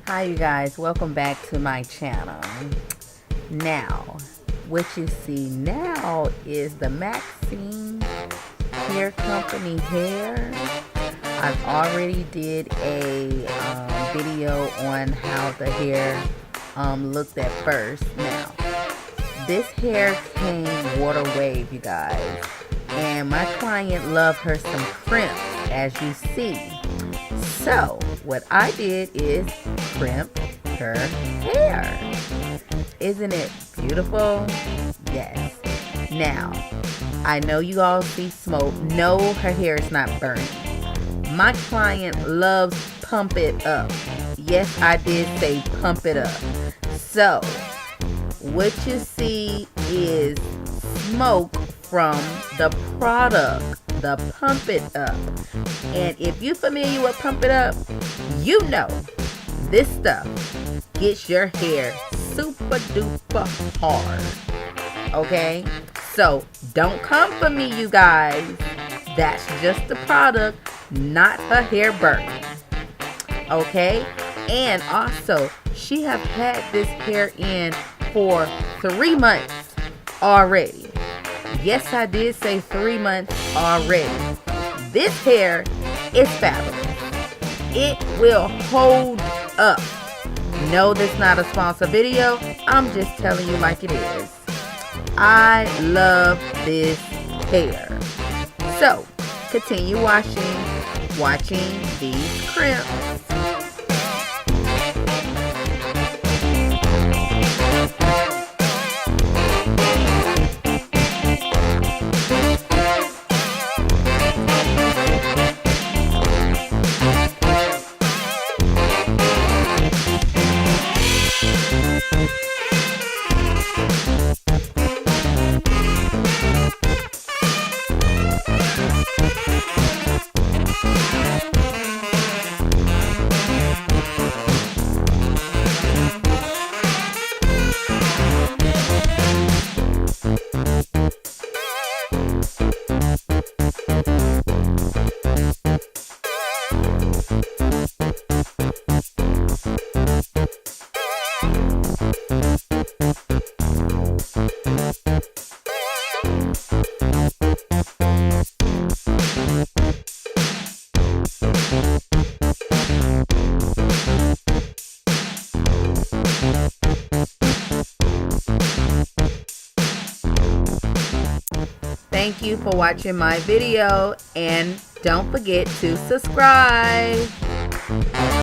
Hi you guys, welcome back to my channel. Now, what you see now is the Maxine hair company hair. I've already did a video on how the hair looked at first. Now, this hair came water wave, you guys, and my client loved her some crimps, as you see. So what I did is crimp her hair. Isn't it beautiful? Yes. Now, I know you all see smoke. No, her hair is not burning. My client loves pump it up. Yes, I did say pump it up. So what you see is smoke from the product, the pump it up. And if you're familiar with pump it up, you know this stuff gets your hair super duper hard. Okay, so don't come for me, you guys. That's just the product, not her hair burning. Okay, and also she have had this hair in for 3 months already. Yes, I did say 3 months already. This hair is fabulous. It will hold up. No, this is not a sponsored video. I'm just telling you like it is. I love this hair. So, continue watching these crimps. Thank you for watching my video, and don't forget to subscribe.